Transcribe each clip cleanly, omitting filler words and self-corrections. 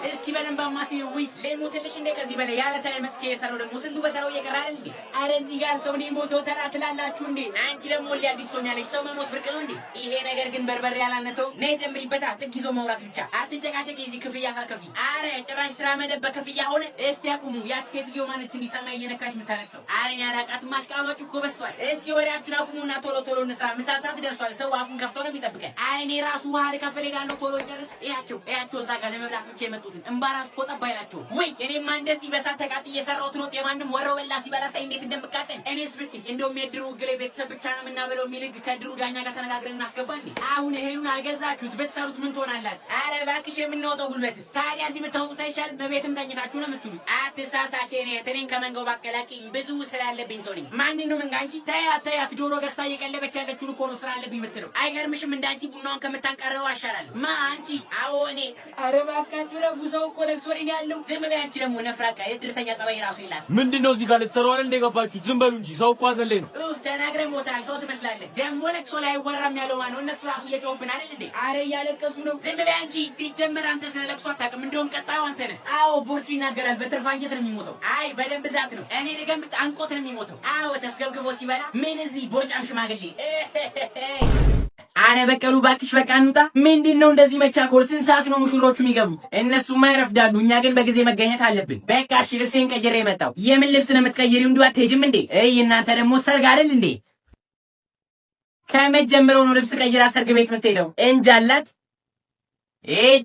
እስኪ በደንብ አማሲው ወይ ለሞትልሽ እንደ ከዚህ በላይ ያለ ተላይ መጥቼ የሰራው ደግሞ ስንቱ በተራው እየቀራል እንዴ? አረ እዚህ ጋር ሰው ነው ሞቶ ተራ ትላላችሁ እንዴ? አንቺ ደግሞ ሊያዲስ ሆኛለሽ። ሰው መሞት ብርቅ ነው እንዴ? ይሄ ነገር ግን በርበሬ ያላነሰው ነይ ጨምሪበታ። ጥግ ይዞ መውራት ብቻ አትጨቃጨቂ። እዚህ ክፍያ ሳከፊ አረ ጭራሽ ስራ መደብ ክፍያ ሆነ። እስቲ አቁሙ። ያቺ ሴትዮ ማነች እንዲሰማ እየነካሽ የምታለቅሰው? አረኛ አላቃት ማሽቃባጭ እኮ በስቷል። እስኪ ወሬያችሁን አቁሙና ቶሎ ቶሎ እንስራ። ምሳ ሰዓት ደርሷል። ሰው አፉን ከፍቶ ነው የሚጠብቀን። አረኔ ራሱ ውሃ ልከፈልጋለሁ። ቶሎ ጨርስ። እያቸው እዛ ጋር ለመብላት ብቻ የመጡትን እምባራስ እኮ ጠባ ይላቸው። ወይ እኔማ እንደዚህ በሳት ተቃጥዬ የሰራሁት ነው። የማንም ወረው በላ ሲበላ ሳይ እንዴት እንደምቃጠል እኔስ ብትይ እንደውም የድሩ ግሌ ቤተሰብ ብቻ ነው የምናበለው የሚል ህግ ከድሩ ዳኛ ጋር ተነጋግረን እናስገባለን። አሁን ይሄን አልገዛችሁት ብትሰሩት ምን ትሆናላችሁ? አረ እባክሽ የምንወጣው ጉልበትስ ታዲያ እዚህ ብታወጡት አይሻልም? በቤትም ተኝታችሁ ነው የምትሉት። አትሳሳች። እኔን ከመንገው ባቀላቂኝ ብዙ ስራ ያለብኝ ሰው ነኝ። ማንን ነው መንጋ? አንቺ ተያት ዶሮ ገዝታ እየቀለበች ያለችውን እኮ ነው ስራ አለብኝ የምትለው። አይገርምሽም? እንዳንቺ ቡናውን ከምታንቀረው አሻላለሁ። ማ አንቺ? አዎ እኔ። አረ እባካችሁ ለፉ ሰው እኮ ለክሶሪን ያለው ዝም በይ። አንቺ ደግሞ ነፍራቃ የድርተኛ ጸባይ ራሱ ይላል። ምንድነው እዚህ ጋር ልትሰሩ አይደል እንደ ገባችሁ? ዝም በሉ እንጂ ሰው እኮ አዘለኝ ነው። ተናግረህ ሞታል። ሰው ትመስላለህ። ደግሞ ለክሶ ላይ አይወራም ያለው ማነው? እነሱ ራሱ እየጮሁብን አይደል እንዴ? አረ እያለቀሱ ነው። ዝም በይ አንቺ። ሲጀመር አንተ ስለ ለክሶ አታውቅም። እንደውም ቀጣዩ አንተ ነህ። አዎ ቦርጩ ይናገራል። በትርፍ አንጀት ነው የሚሞተው። አይ በደንብ ብዛት ነው። እኔ ልገምት አንቆት ነው የሚሞተው። አዎ ተስገብግቦ ሲበላ ምን እዚህ ቦርጫም ሽማግሌ። አረ በቀሉ ባክሽ በቃ እንውጣ። ምንድነው እንደዚህ መቻኮል? ስንት ሰዓት ነው ሙሽሮቹ የሚገቡት? እነሱማ ይረፍዳሉ። እኛ ግን በጊዜ መገኘት አለብን። በቃ እሺ ልብሴን ቀይሬ የመጣው። የምን ልብስ ነው የምትቀይሪው? እንዲሁ አትሄጂም እንዴ? እናንተ ደግሞ ሰርግ አይደል እንዴ? ከመጀመሪያው ነው ልብስ ቀይራ ሰርግ ቤት የምትሄደው? እንጃላት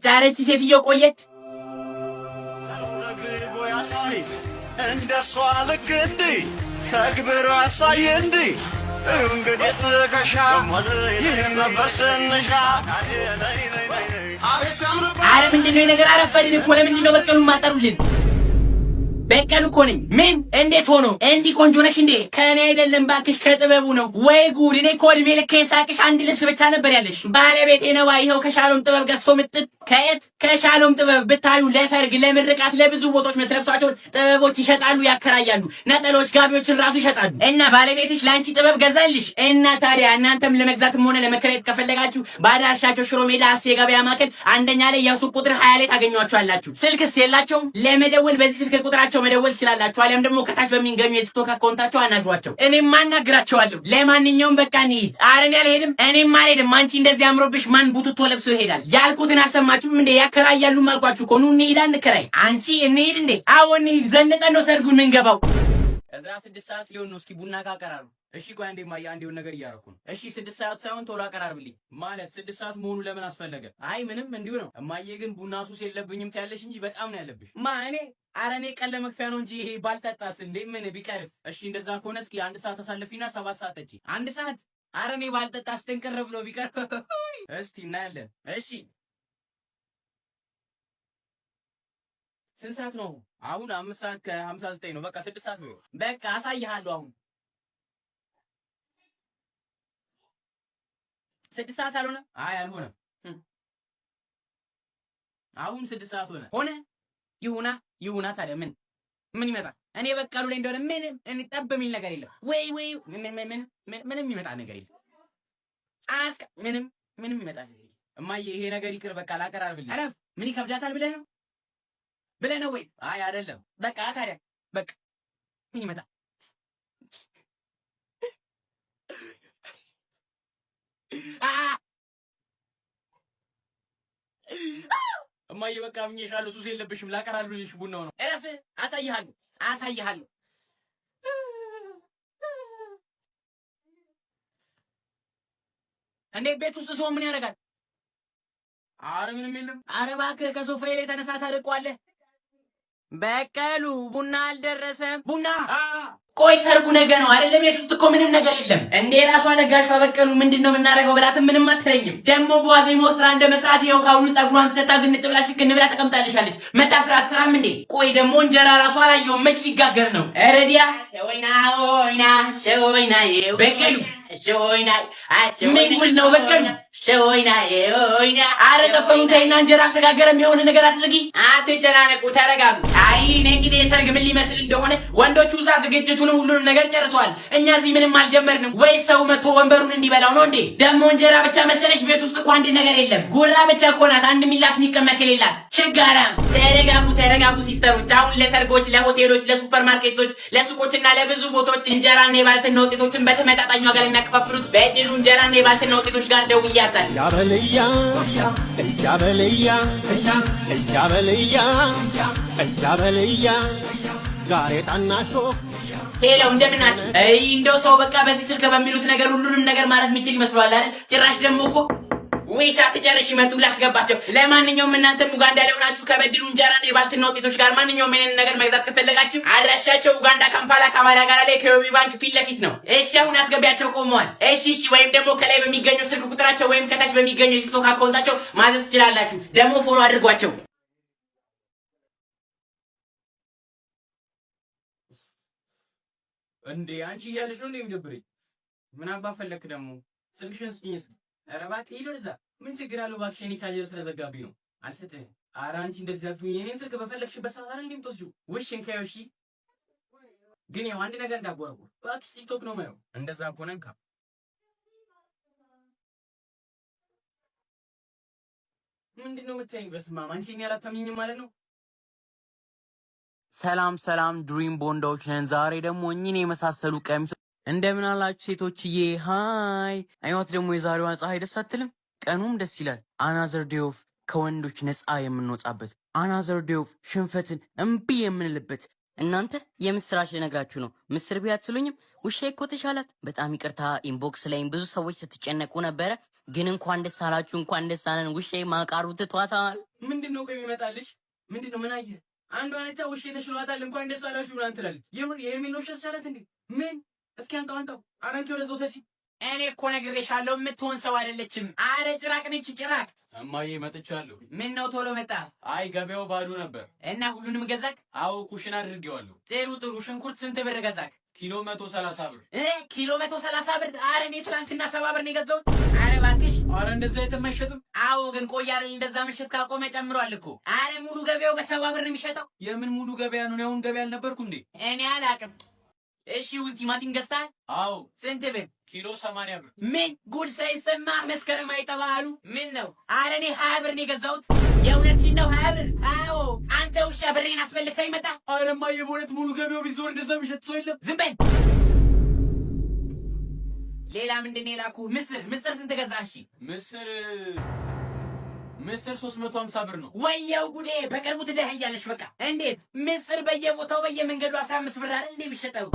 ጫረች ሴትዮ ቆየች። እንደሷ ልክ እንዴ ተግብር አሳይ እንዴ እንግዲህ ትከሻ ይህን ነበር ስንሻ። አረ ምንድነው የነገር? አረፈድን እኮ። ለምንድነው በቀሉን ማጠሩልን? በቀሉ እኮ ነኝ። ምን? እንዴት ሆኖ? እንዲህ ቆንጆ ነሽ እንዴ? ከኔ አይደለም ባክሽ ከጥበቡ ነው። ወይ ጉድ! እኔ እኮ እድሜ ልክ ሳቅሽ አንድ ልብስ ብቻ ነበር ያለሽ። ባለቤቴ ነው። ይኸው ከሻሎም ጥበብ ገዝቶ ምጥጥ። ከየት? ከሻሎም ጥበብ። ብታዩ ለሰርግ፣ ለምርቃት፣ ለብዙ ቦታዎች የምትለብሷቸውን ጥበቦች ይሸጣሉ፣ ያከራያሉ። ነጠሎች፣ ጋቢዎችን ራሱ ይሸጣሉ። እና ባለቤትሽ ለአንቺ ጥበብ ገዛልሽ። እና ታዲያ እናንተም ለመግዛትም ሆነ ለመከራየት ከፈለጋችሁ ባዳሻቸው ሽሮ ሜዳ አሴ ገበያ ማዕከል አንደኛ ላይ የሱቅ ቁጥር 20 ላይ ታገኟቸዋላችሁ። ስልክስ የላቸውም? ለመደወል በዚህ ስልክ ቁጥራቸው መደወል ይችላልላችሁ። አለም ደግሞ ከታች በሚገኙ የቲክቶክ አካውንታቸው አናግሯቸው። እኔም አናግራቸዋለሁ። ለማንኛውም በቃ እንሂድ። አረን ያልሄድም እኔም አልሄድም። አንቺ እንደዚህ አምሮብሽ ማን ቡቱቶ ለብሶ ይሄዳል? ያልኩትን አልሰማችሁም እንዴ? ያከራያሉ ማልኳችሁ እኮ። ኑ እንሂድ። እንከራይ። አንቺ እንሂድ እንዴ? አዎ እንሂድ። ዘንጠን ነው ሰርጉን የምንገባው። እዝራ 6 ሰዓት ሊሆን ነው። እስኪ ቡና ካቀራሩ። እሺ ቆይ አንዴ ማያ አንዴውን ነገር እያረኩ ነው። እሺ 6 ሰዓት ሳይሆን ቶሎ አቀራርብልኝ። ማለት 6 ሰዓት መሆኑ ለምን አስፈለገ? አይ ምንም እንዲሁ ነው። እማዬ ግን ቡና ሱስ የለብኝም ትያለሽ እንጂ በጣም ነው ያለብሽ። እኔ ኧረ እኔ ቀን ለመክፈያ ነው እንጂ ይሄ ባልጠጣስ እንዴ ምን ቢቀርስ? እሺ እንደዛ ከሆነ እስኪ 1 ሰዓት ተሳልፊና 7 ሰዓት ጠጪ። 1 ሰዓት? ኧረ እኔ ባልጠጣስ ትንቅር ብሎ ቢቀር እስቲ እናያለን። እሺ ስንት ሰዓት ነው አሁን? 5 ሰዓት ከ59 ነው። በቃ 6 ሰዓት ነው። በቃ አሳይሃለሁ አሁን 6 ሰዓት አልሆነ? አይ አልሆነም። አሁን 6 ሰዓት ሆነ። ይሁና ታዲያ ምን ይመጣል? እኔ በቀሉ ላይ እንደሆነ እኔ ጠብ የሚል ነገር የለም ወይ ምንም ይመጣ ነገር የለም። ምንም ይመጣ ነገር የለም። እማዬ ይሄ ነገር ይቅር በቃ ላቀራርብልኝ። አረፍ ምን ይከብዳታል ብለህ ነው ወይ? አይ አይደለም። በቃ ታዲያ በቃ ምን ይመጣ? እማዬ በቃ ምኝሻለሁ። ሱስ የለብሽም። ላቀራርብልሽ ቡናው ነው። እረፍ። አሳይሃለሁ። እንዴ ቤት ውስጥ ሰው ምን ያደርጋል? አረ ምንም የለም። አረ እባክህ ከሶፋዬ ላይ ተነሳ። ታርቀዋለህ። በቀሉ ቡና አልደረሰም። ቡና ቆይ ሰርጉ ነገ ነው አይደለም? ቤት ውስጥ እኮ ምንም ነገር የለም። እንዴ ራሷ ነጋሿ በቀሉ ምንድነው የምናደርገው ብላትም ምንም አትለኝም። ደግሞ በዋዜማው ስራ እንደ መስራት ይኸው ካሁኑ ጸጉሯን ተሰጣ ዝንጥ ብላ ሽክን ብላ ተቀምጣለሻለች። መታፍራት ስራም እንዴ? ቆይ ደግሞ እንጀራ ራሷ አላየሁም። መች ሊጋገር ነው? ረዲያ ሸወይና በቀሉ ምን ጉድ ነው በቀሉ? ሸወይና አረ ጠፈኑ ተይና እንጀራ አልተጋገረም። የሆነ ነገር አድርጊ። አትጨናነቁ፣ ተረጋጉ። አይ እኔ እንግዲህ የሰርግ ምን ሊመስል እንደሆነ ወንዶቹ እዛ ዝግጅቱንም ሁሉንም ነገር ጨርሰዋል። እኛ እዚህ ምንም አልጀመርንም። ወይ ሰው መጥቶ ወንበሩን እንዲበላው ነው እንዴ? ደግሞ እንጀራ ብቻ መሰለሽ? ቤት ውስጥ እኮ አንድ ነገር የለም። ጉራ ብቻ እኮ ናት። አንድ ሚላት የሚቀመጥ የሌላት ችጋራም ተረጋጉ ሲስተሮች። አሁን ለሰርጎች፣ ለሆቴሎች፣ ለሱፐርማርኬቶች፣ ለሱቆችና ለብዙ ቦታዎች እንጀራና የባልትና ውጤቶችን በተመጣጣኝ ዋጋ የሚያከፋፍሉት በእድሉ እንጀራና የባልትና ውጤቶች ጋር ደውዬ አሳልፍ። ጋሬጣና ሾክ ሄሎ እንደምን ናችሁ? እንደው ሰው በቃ በዚህ ስልክ በሚሉት ነገር ሁሉንም ነገር ማለት የሚችል ይመስሏል አይደል? ጭራሽ ደግሞ እኮ ወይ ሳትጨርሽ ይመጡ ላስገባቸው። ለማንኛውም እናንተም ኡጋንዳ ላይ ሆናችሁ ከበድሉ እንጀራና የባልትና ውጤቶች ጋር ማንኛውም አይነት ነገር መግዛት ከፈለጋችሁ አድራሻቸው ኡጋንዳ ካምፓላ ካማራ ጋር ላይ ከዮቢ ባንክ ፊት ለፊት ነው። እሺ አሁን አስገቢያቸው ቆመዋል። እሺ ወይም ደግሞ ከላይ በሚገኘው ስልክ ቁጥራቸው ወይም ከታች በሚገኘው የቲክቶክ አካውንታቸው ማዘዝ ትችላላችሁ። ደግሞ ፎሎ አድርጓቸው። እንዴ አንቺ እያለሽ ነው እንደሚደብረኝ። ምን አባ ፈለክ ደግሞ? ስልክሽን ስጪኝ እስኪ። ኧረ እባክህ ሂድ ወደዛ። ምን ችግር አለው እባክሽ? እኔ ቻርጀር ስለዘጋብኝ ነው። አልሰጥህም። ኧረ አንቺ እንደዚህ አትሁኝ። እኔን ስልክ በፈለግሽበት ሰዓት አይደል እንደምትወስጂው? ውሽ እንካየው። እሺ ግን ያው አንድ ነገር እንዳትጎረጉር እባክሽ። ቲክቶክ ነው የማየው። እንደዛ ከሆነ እንካ። ምንድን ነው የምታይኝ? በስመ አብ አንቺ እኔን አላታምኚኝም ማለት ነው? ሰላም ድሪም ቦንዶች ነን። ዛሬ ደግሞ እኚህን የመሳሰሉ ቀሚሶች እንደምን አላችሁ ሴቶችዬ? ሃይ አይዋት ደግሞ የዛሬዋን ፀሐይ ደስ አትልም? ቀኑም ደስ ይላል። አናዘር ዴይ ኦፍ ከወንዶች ነፃ የምንወጣበት፣ አናዘር ዴይ ኦፍ ሽንፈትን እምቢ የምንልበት። እናንተ የምስራች ልነግራችሁ ነው። ምስር ቢያትሉኝም ውሻዬ እኮ ተሻላት። በጣም ይቅርታ ኢንቦክስ ላይም ብዙ ሰዎች ስትጨነቁ ነበረ። ግን እንኳን ደስ አላችሁ፣ እንኳን ደስ አለን። ውሻዬ ማቃሩ ትቷታል። ምንድነው ቆይ ይመጣልሽ? ምንድነው ምን አየህ? አንዷ ነቻ ውሼ ተሽሏታል እንኳን ደስ አላችሁ ብላን ትላለች። የሄርሜላ ውሻ ተሻላት እንዴ? ምን እስኪ አንተው አራንኪ ወደዛው ሰጪ። እኔ እኮ ነግሬሻለሁ የምትሆን ሰው አይደለችም። አረ ጭራቅ ነች ጭራቅ። እማዬ መጥቻለሁ። ምን ነው ቶሎ መጣ? አይ ገበያው ባዶ ነበር እና ሁሉንም ገዛክ? አዎ ኩሽና አድርጌዋለሁ። ጥሩ። ሽንኩርት ስንት ብር ገዛክ? ኪሎ 130 ብር። ኪሎ 130 ብር? አረ እኔ ትናንትና 70 ብር ነው የገዛሁት። አረ እባክሽ። አረ እንደዛ የተመሸጥም። አዎ ግን ቆይ አይደል እንደዛ መሸጥ ካቆመ ጨምሯል እኮ። አረ ሙሉ ገበያው በ70 ብር ነው የሚሸጠው። የምን ሙሉ ገበያ ነው? ያሁን ገበያ አልነበርኩ እንዴ? እኔ አላቅም። እሺ ቲማቲም ገዝተሃል? አዎ። ስንት ብር? ኪሎ 80 ብር። ምን ጉድ ሳይሰማ መስከረም አይጠባሉ። ምን ነው? አረ እኔ 20 ብር ነው የገዛሁት። የእውነትሽን ነው? 20 ብር? አዎ። አንተ ውሻ ብሬን አስበልተህ ይመጣ። አረ እማዬ በእውነት ሙሉ ገበያው ቢዞር እንደዛ የሚሸጥ ሰው የለም። ዝም በል። ሌላ ምንድን ነው የላኩህ? ምስር ስንት ገዛ? እሺ ምስር 350 ብር ነው። ወየው ጉዴ! በቅርቡ ትደህያለሽ። በቃ እንዴት ምስር በየቦታው በየመንገዱ 15 ብር አይደል እንዴ የሚሸጠው?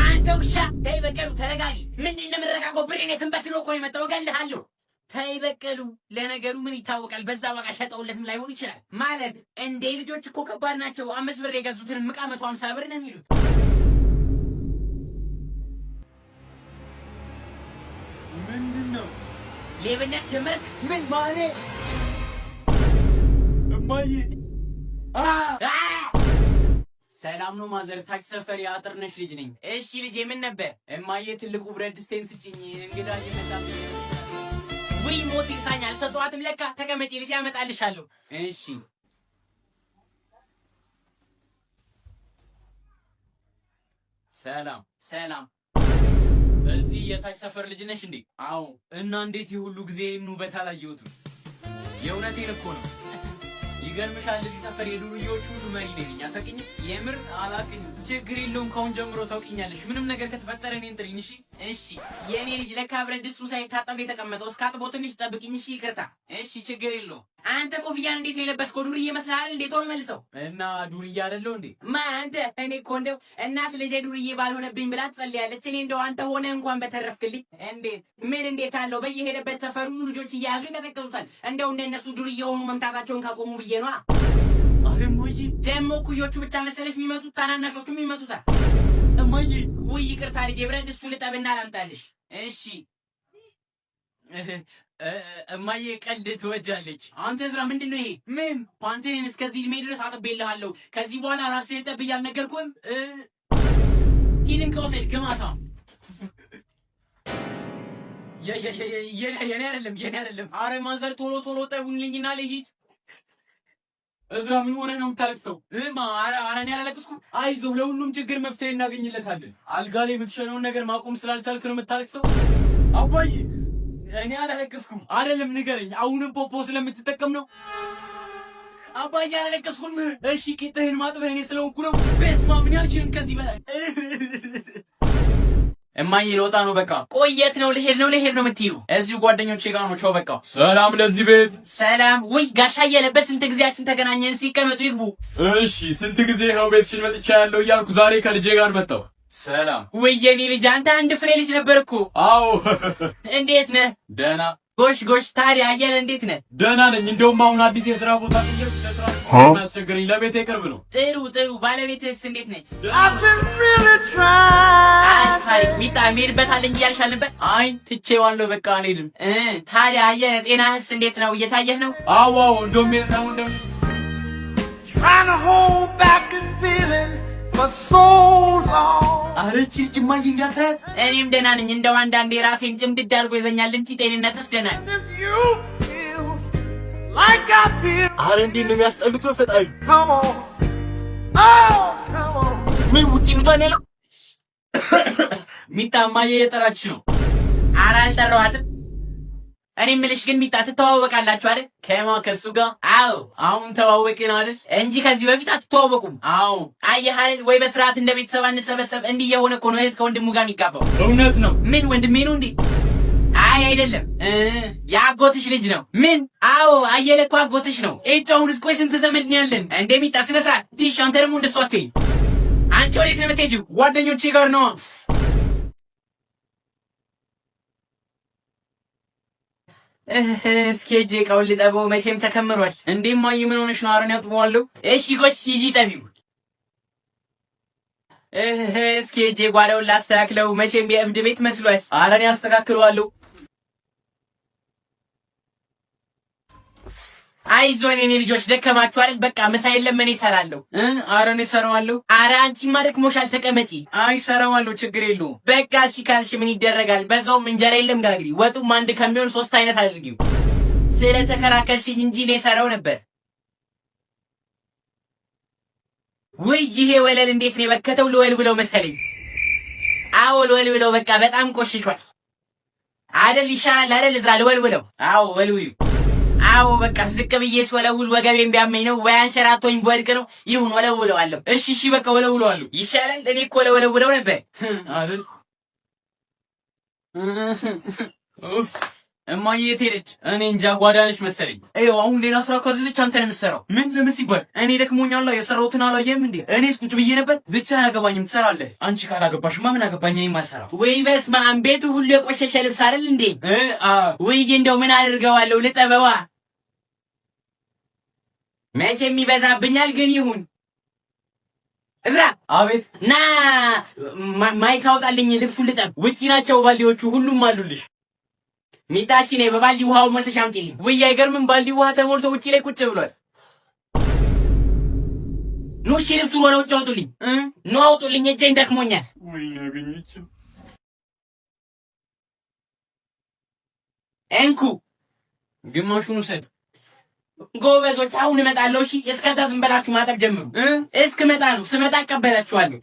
አንተ ውሻ ተይ በቀሉ ተረጋጊ። ምንድን ነው የምንረጋጋው? ብሬን የትንበትኖ እኮ ነው የመጣው። እገልሃለሁ። ተይ በቀሉ። ለነገሩ ምን ይታወቃል? በዛ ዋጋ ሸጠውለትም ላይሆን ይችላል። ማለት እንዴ ልጆች እኮ ከባድ ናቸው። 5 ብር የገዙትን ምቃ 150 ብር ነው የሚሉት። ምንድን ነው ሌብነት ጀመርክ? ምን ማለት? እማዬ ሰላም ነው ማዘር? ታች ሰፈር የአጥርነሽ ልጅ ነኝ። እሺ ልጄ ምን ነበር? እማዬ ትልቁ ብረት ድስቴን ስጭኝ፣ እንግዳ እየመጣብኝ። ውይ ሞት ይሳኛል። ሰጧትም ለካ። ተቀመጪ ልጅ ያመጣልሻለሁ። እሺ ሰላም። እዚህ የታች ሰፈር ልጅ ነሽ እንዴ? አዎ። እና እንዴት የሁሉ ጊዜ ውበት አላየሁትም? የእውነቴን እኮ ነው። ይገርምሻል እዚህ ሰፈር የዱርዬዎች ሁሉ መሪ ነኝ። አታውቂኝም? የምር አላውቅኝም። ችግር የለውም ከአሁን ጀምሮ ታውቂኛለሽ። ምንም ነገር ከተፈጠረ እኔን ጥሪኝ። እሺ የኔ ልጅ ለካ ብረት ድስቱ ሳይታጠብ የተቀመጠው እስካጥቦ ትንሽ ጠብቂኝ። እሺ ይቅርታ። እሺ ችግር የለውም። አንተ ኮፍያን እንዴት ነው የለበስከው? ዱርዬ መስልሃል እንዴ? ቶሎ መልሰው። እና ዱርዬ አይደለሁ እንዴ? አንተ እኔ እኮ እንደው እናት ልጄ ዱርዬ ባልሆነብኝ ብላ ትጸልያለች። እኔ እንደው አንተ ሆነ እንኳን በተረፍክልኝ። እንዴት አለው በየሄደበት ሰፈሩ ልጆች እያያዙ ይቀጠቅጡታል። እንደው እንደነሱ ዱርዬ የሆኑ መምታታቸውን ካቆሙ ብዬ ነዋ። አረ እማዬ ደግሞ ኩዮቹ ብቻ መሰለሽ የሚመቱት? ታናናሾቹም ይመቱታል። እማዬ ውይ ይቅርታ ልጄ፣ ብረት ድስቱ ልጠብና ላምጣልሽ። እሺ እማዬ ቀልድ ትወዳለች። አንተ ዝራ ምንድን ነው ይሄ? ምን ፓንቴን እስከዚህ እድሜ ድረስ አጥቤልሃለሁ። ከዚህ በኋላ ራስህን ጠብ እያልነገርኩህም ሂድን ከወሰድ ግማታ። የኔ አይደለም። አረ ማዘር ቶሎ ጠቡልኝና ልሂድ። እዝራ ምን ሆነ ነው የምታለቅሰው? አረ እኔ አላለቅስኩም። አይዞህ ለሁሉም ችግር መፍትሄ እናገኝለታለን። አልጋ ላይ የምትሸነውን ነገር ማቆም ስላልቻልክ ነው የምታለቅሰው? አባዬ እኔ አላለቅስኩም። አይደለም ንገረኝ። አሁንም ፖፖ ስለምትጠቀም ነው? አባዬ አላለቀስኩም። እሺ ቂጥህን ማጥበህ እኔ ስለሆንኩ ነው። በስመ አብ እኔ አልችልም ከዚህ በላይ። እማዬ ልወጣ ነው በቃ። ቆየት ነው ልሄድ ነው የምትይው? እዚሁ ጓደኞቼ ጋር ነው። ቻው በቃ። ሰላም ለዚህ ቤት። ሰላም። ውይ ጋሻ እያለበት ስንት ጊዜያችን ተገናኘን። ሲቀመጡ ይግቡ። እሺ ስንት ጊዜ ነው ቤትሽን መጥቻ ያለው እያልኩ ዛሬ ከልጄ ጋር መጣሁ። ሰላም። ውይ የኔ ልጅ አንተ አንድ ፍሬ ልጅ ነበር እኮ። አዎ። እንዴት ነህ? ደህና። ጎሽ ታዲያ አየለ እንዴት ነህ? ደህና ነኝ። እንደውም አሁን አዲስ የሥራ ቦታ ቀየርኩ። የሚያስቸግረኝ ለቤቴ ቅርብ ነው። ጥሩ። ባለቤትህስ እንዴት ነች? አይ ሚጣ የምሄድበታል እንጂ ያልሻል ነበር። አይ ትቼዋለሁ በቃ አልሄድም። ታዲያ አየለ ጤናህስ እንዴት ነው? እየታየህ ነው? አዎ እንደውም የሰሙ trying to hold back this feeling for so long. አረቺ ጅማይ እንዳታያት። እኔም ደህና ነኝ። እንደው አንዳንዴ ራሴን ጭምድድ አድርጎ ይዘኛል እንጂ ጤንነትስ ደህና ነኝ። If you feel like I feel, አረ እንዴት ነው የሚያስጠሉት በፈጣሪ። come on, oh, come on. ምን ውጪ ልቷን ያለው ሚጣ እማዬ እየጠራችሽ ነው። ኧረ አልጠራኋትም። እኔ የምልሽ ግን ሚጣ ትተዋወቃላችሁ አይደል? ከሱ ጋር? አዎ አሁን ተዋወቅን አይደል? እንጂ ከዚህ በፊት አትተዋወቁም። አዎ። አየህ አይደል? ወይ በስርዓት እንደ ቤተሰብ አንሰበሰብ። እንዲህ የሆነ እኮ ነው እህት ከወንድሙ ጋር የሚጋባው። እውነት ነው። ምን ወንድሜ ነው እንዴ? አይ አይደለም፣ የአጎትሽ ልጅ ነው። ምን? አዎ አየለ እኮ አጎትሽ ነው። አሁንስ ቆይ ስንት ዘመድ ነው ያለን? እንደ ሚጣ ስነ ስርዓት ትይሽ። አንተ ደግሞ እንደሱ አትይኝ። አንቺ ወዴት ነው የምትሄጂው? ጓደኞቼ ጋር ነው። እስኪ ሂጅ እቃውን ልጠበው። መቼም ተከምሯል። እንዴ እማዬ ምን ሆነሽ ነው? አረን ያጥበዋለሁ። እሺ ጎሽ ሂጂ ጠቢው። እስኪ ሂጅ ጓዳውን ላስተካክለው። መቼም የእብድ ቤት መስሏል። አረን ያስተካክለዋለሁ። አይዞን የኔ ልጆች ደከማችሁ አይደል? በቃ ምሳ የለም እኔ እሰራለሁ። አረን እሰራዋለሁ። አረ አንቺማ ደክሞሻል፣ ተቀመጪ። አይ እሰራዋለሁ፣ ችግር የለውም። በቃ እሺ ካልሽ ምን ይደረጋል። በዛውም እንጀራ የለም ጋግሪ። ወጡም አንድ ከሚሆን 3 አይነት አድርጊው። ስለተከራከርሽኝ እንጂ እኔ እሰራው ነበር። ውይ ይሄ ወለል እንዴት ነው የበከተው? ልወል ብለው መሰለኝ። አዎ ልወል ብለው በቃ በጣም ቆሽሿል አይደል? ይሻላል አይደል? እዝራ ልወል ብለው። አዎ ወልውዩ። አዎ በቃ ዝቅ ብዬ ስወለውል ወገቤን ቢያመኝ ነው ወይ አንሸራቶኝ ወድቅ ነው። ይሁን ወለውለዋለሁ። እሺ በቃ ወለውለዋለሁ። ይሻላል። እኔ እኮ ወለውለው ነበር አይደል? እማዬ የት ሄደች? እኔ እንጃ ጓዳ ነች መሰለኝ። ይኸው አሁን ሌላ ስራ ካዘዘች አንተ ነው የምትሰራው። ምን ለምን ሲባል? እኔ ደክሞኛል። የሰራሁትን አላየህም እንዴ? እኔስ ቁጭ ብዬ ነበር። ብቻ አያገባኝም፣ ትሰራለህ። አንቺ ካላገባሽማ ምን አገባኝ? እኔ ማሰራው። ወይ በስመ አብ! ቤቱ ሁሉ የቆሸሸ ልብስ አይደል እንዴ? ወይ እንደው ምን አድርገዋለሁ? ልጠበዋ። መቼም ይበዛብኛል፣ ግን ይሁን። እዝራ። አቤት። ና ማይክ አውጣልኝ፣ ልብሱን ልጠብ። ውጪ ናቸው ባልዲዎቹ፣ ሁሉም አሉልሽ። ሚጣሽ ነኝ። በባልዲ ውሃው ሞልተሽ አምጪልኝ። ውይ አይገርምም? ባልዲ ውሃ ተሞልቶ ውጪ ላይ ቁጭ ብሏል። ኑ እሺ ልብሱን ወደ ውጭ አውጡልኝ። ኑ አውጡልኝ፣ እጄን ደክሞኛል። ወይ ነገኝች እንኩ ግማሹን ውሰድ። ጎበዞች አሁን እመጣለሁ። እሺ እስከዛ ዝም በላችሁ ማጠብ ጀምሩ። እስክመጣ ነው። ስመጣ እቀበላችኋለሁ።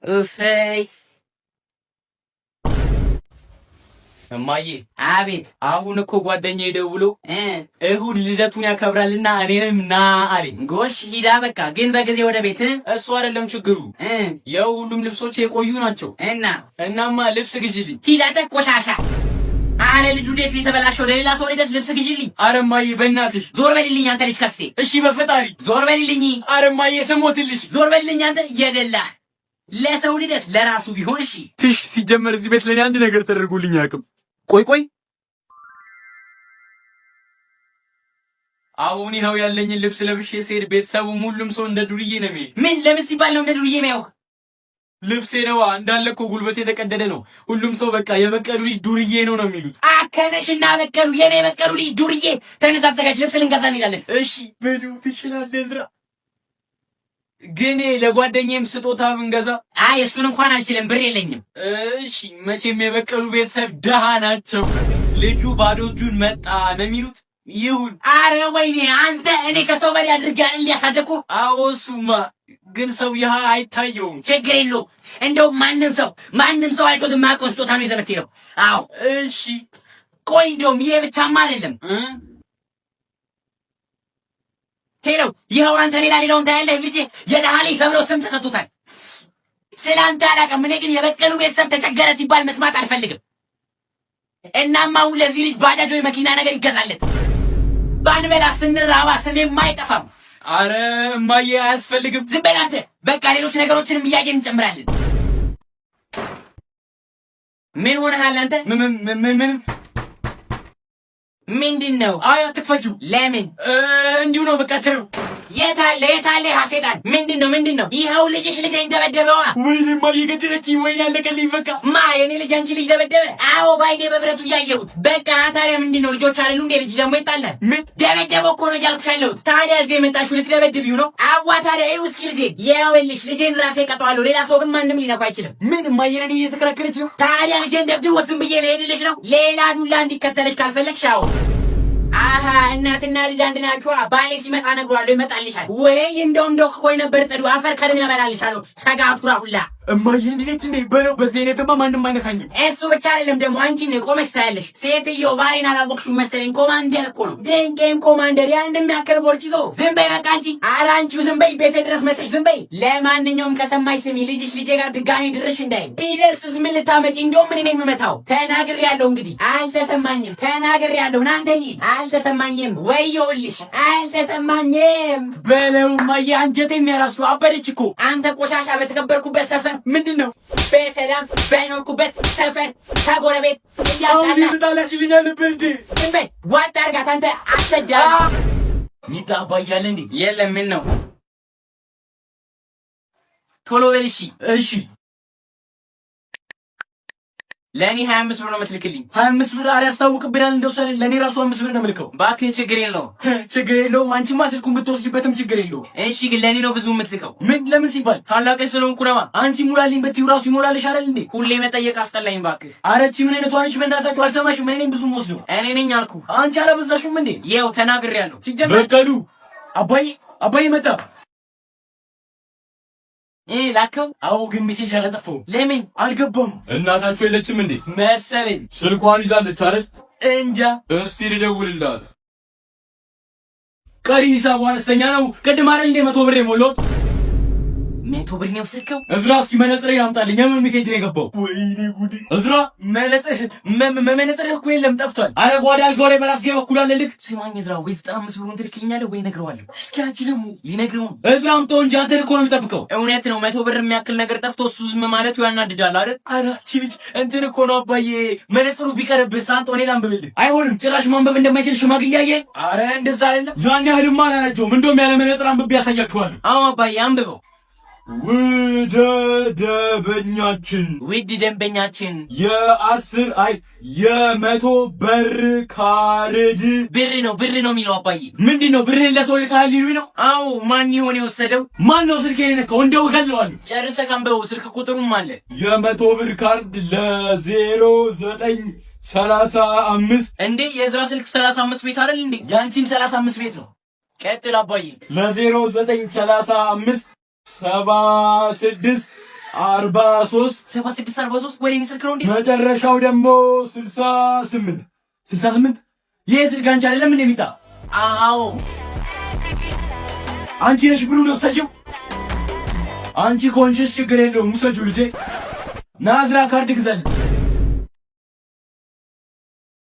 እፈይ እማዬ። አቤት። አሁን እኮ ጓደኛዬ ደውሎ እሁድ ልደቱን ያከብራልና እኔንም ና አለኝ። ጎሽ ሂዳ በቃ። ግን በጊዜ ወደ ቤት። እሱ አይደለም ችግሩ፣ ያው ሁሉም ልብሶች የቆዩ ናቸው። እናማ ልብስ ግዢልኝ። ሂዳ ተቆሻሻ። አረ ልጁ እንዴት ነው የተበላሸው? ለሌላ ሰው ልደት ልብስ ግዢልኝ። አረ እማዬ በእናትሽ ዞር በልልኝ አንተ ልጅ ከፍቴ። እሺ በፈጣሪ ዞር በልልኝ። አረ እማዬ ስሞትልሽ። ዞር በልልኝ አንተ የደላህ። ለሰው ልደት ለራሱ ቢሆን እሺ። ትሽ ሲጀመር እዚህ ቤት ለኔ አንድ ነገር ተደርጎልኝ አያውቅም። ቆይ አሁን ይኸው ያለኝን ልብስ ለብሼ ስሄድ ቤተሰቡም ሁሉም ሰው እንደ ዱርዬ ነው የሚል። ምን ለምን ሲባል ነው እንደ ዱርዬ የሚያው? ልብሴ ነዋ እንዳለ እኮ ጉልበቴ የተቀደደ ነው። ሁሉም ሰው በቃ የበቀሉ ልጅ ዱርዬ ነው የሚሉት። አከነሽና በቀሉ የኔ በቀሉ ልጅ ዱርዬ። ተነስ አዘጋጅ፣ ልብስ ልንገዛ እንሄዳለን። እሺ በሉ ትችላለህ እዝራ። ግን ለጓደኛዬም ስጦታ ብንገዛ? አይ እሱን እንኳን አልችልም፣ ብር የለኝም። እሺ መቼም የበቀሉ ቤተሰብ ደሃ ናቸው። ልጁ ባዶ እጁን መጣ ነው የሚሉት። ይሁን። አረ ወይኔ አንተ፣ እኔ ከሰው በላይ አድርጌ ሊያሳደኩ። አዎ እሱማ ግን ሰው ይሃ አይታየውም። ችግር የለውም። እንደውም ማንም ሰው አይቶት የማያውቀው ስጦታ ነው ይዘህ የምትሄደው። አዎ እሺ ቆይ እንደውም ይሄ ብቻማ አይደለም። ሄሎ ይኸው አንተ ሌላውን ታያለህ ልጄ። የደሃ ልጅ ተብሎ ስም ተሰጥቶታል። ስላንተ አላውቅም። እኔ ግን የበቀሉ ቤተሰብ ተቸገረ ሲባል መስማት አልፈልግም። እናም አሁን ለዚህ ልጅ ባጃጅ ወይ መኪና ነገር ይገዛለት። ባንበላ ስንራባ ስሜም አይጠፋም። አረ እማዬ አያስፈልግም። ዝም በል አንተ። በቃ ሌሎች ነገሮችንም እያየን እንጨምራለን። ምን ሆነሃል አንተ? ምንድን ነው? አይ አትክፈችው። ለምን? እንዲሁ ነው በቃ ተው። የታለ ሀሴጣን? ምንድን ነው? ይኸው ልጅሽ ልጄን ደበደበዋ። ወይኔ እማዬ ገደለችኝ። ወይኔ አለቀልኝ በቃ። ማ የኔ ልጅ አንቺ ልጅ ደበደበ? አዎ ባይኔ በብረቱ እያየሁት። በቃ ታዲያ ምንድን ነው? ልጆች አይደሉ እንዴ? ልጅ ደግሞ ይጣላል። ምን ደበደበው እኮ ነው እያልኩሽ ያለሁት። ታዲያ እዚህ የመጣሽው ልትደበድቢው ነው? አዋ ታዲያ ይኸው እስኪ ልጄን ይኸውልሽ፣ ልጄን ራሴ ቀጠዋለሁ። ሌላ ሰው ግን ማንም ሊነኩ አይችልም። ምን እማዬ ነኝ እየተከራከረች ነው። ታዲያ ልጄን ደብድቦት ዝም ብዬ ነው ሄድልሽ ነው? ሌላ ዱላ እንዲከተለሽ ካልፈለግሽ አዎ። አሃ እናትና ልጅ አንድ ናቸዋ። ባሌ ሲመጣ ነግሯለሁ ይመጣልሻል። ወይ እንደው ኮይ ነበር ጥዱ አፈር ከደም ያበላልሻለሁ። ሰጋቱራ ሁላ እማዬ እንዴት እንዴ በለው። በዚህ አይነትማ ማንም አይነካኝም። እሱ ብቻ አይደለም ደግሞ አንቺም ነው ቆመሽ ታያለሽ። ሴትዮ ባሌን አላወቅሽም መሰለኝ። ኮማንደር እኮ ነው። ድንቄም ኮማንደር ያን እንደሚያክል ቦርጭ ይዞ። ዝም በይ በቃ አንቺ። ኧረ አንቺው ዝም በይ። ቤቴ ድረስ መጥተሽ ዝም በይ። ለማንኛውም ከሰማሽ ስሚ፣ ልጅሽ ልጄ ጋር ድጋሚ ድርሽ እንዳይ። ቢደርስስ ምን ልታመጪ? እንደውም ምን ነኝ የምመታው? ተናግሬያለሁ። እንግዲህ አልተሰማኝም። ተናግሬያለሁ። ናንተ አልተሰማኝም። ወዮልሽ አልተሰማኝም በለው። እማዬ አንጀቴን ያራሱ አበደች እኮ። አንተ ቆሻሻ በተከበርኩበት ሰፈር ምንድን ነው? በሰላም በኖርኩበት ሰፈር ከጎረቤት እያጣላ ታላሽ ልኛል እንዴ? ዝም በይ። ዋጣ አድርጋት አንተ አሰጃ ኒታ አባያለ እንዴ? የለም ምን ነው? ቶሎ በል እሺ። እሺ ለኔ 25 ብር ነው የምትልክልኝ። 25 ብር አሪ ያስታውቅብናል። እንደው ሰለ ለኔ ራሱ 5 ብር ነው የምልከው። እባክህ ችግር የለውም። ችግር የለውም። አንቺማ ስልኩን ብትወስጂበትም ችግር የለውም። እሺ ግን ለኔ ነው ብዙ የምትልከው። ምን ለምን ሲባል? ታላቀ ስለሆንኩ ነዋ። አንቺ ሙላልኝ ብትይው ራሱ ይሞላልሽ አይደል እንዴ? ሁሌ መጠየቅ አስጠላኝ እባክህ። አረቺ ምን አይነቷ ነሽ? በእናታችሁ አልሰማሽም? እኔ ነኝ ብዙ ወስዶ። እኔ ነኝ አልኩ። አንቺ አላበዛሽም እንዴ? ይኸው ተናግሬያለሁ። ሲጀመር በቀሉ አባዬ መጣ። ላከው? አዎ ግን ሜሴጅ አላጠፋው። ለምን አልገባም። እናታችሁ የለችም እንዴ? መሰለኝ። ስልኳን ይዛለች አይደል? እንጃ። እስቲ ልደውልላት። ቀሪ ሂሳቡ አነስተኛ ነው። ቅድም አይደል እንደ 100 ብር የሞላሁት? 100 ብር ነው የወሰድከው? እዝራ እስኪ መነጽር ያምጣልኝ። የምን ሜሴጅ ነው የገባው? ወይኔ ጉዴ! እዝራ መነጽር እኮ የለም ጠፍቷል። አረ ጓዳ አልጋው ላይ በራስጌ በኩል አለልክ። ስማኝ እዝራ፣ ወይ 95 ብሩን ትልክልኛለህ ወይ እነግረዋለሁ። እስኪ አንቺ ደግሞ ሊነግረው እዝራ አምጣው እንጂ አንተን እኮ ነው የሚጠብቀው። እውነት ነው 100 ብር የሚያክል ነገር ጠፍቶ እሱ ዝም ማለቱ ያናድዳል አይደል? አረ እቺ ልጅ እንትን እኮ ነው አባዬ። መነጽሩ ቢቀርብህ አንተ እኔ ላንብብልህ። አይሆንም ጭራሽ ማንበብ እንደማይችል ሽማግሌ ያየ። አረ እንደዛ አይደለም። ያን ያህልማ አላናቸውም። እንደውም ያለ መነጽር አንብቤ ያሳያችኋለሁ። አዎ አባዬ አንብበው። ውድ ደንበኛችን የ100 ብር ካርድ ብር ነው የሚለው አባዬ። ምንድን ነው ብርህን ለሰው ልካል ሊሉኝ ነው? አዎ ማን ይሆን የወሰደው? ማን ነው ስልኬን የነካው? እንደው እገለዋለሁ። ጨርሰህ ካንበበው ስልክ ቁጥሩም አለ። የ100 ብር ካርድ ለ0935 እንዴ የእዝራ ስልክ 35 ቤት አይደል እንዴ? ያንቺም 35 ቤት ነው። ቀጥል አባዬ። ለ0935 7643 ወይኔ ስልክ ነው እንዴ? መጨረሻው ደግሞ 68 ይሄ ስልክ አንቺ አይደለም እንዴ ሚጣ? አዎ አንቺ ነሽ ብሩን ወሰጂው። አንቺ ኮንሽስ ችግር የለውም ውሰጂው ልጄ። ናዝራ ካርድ ግዛልኝ።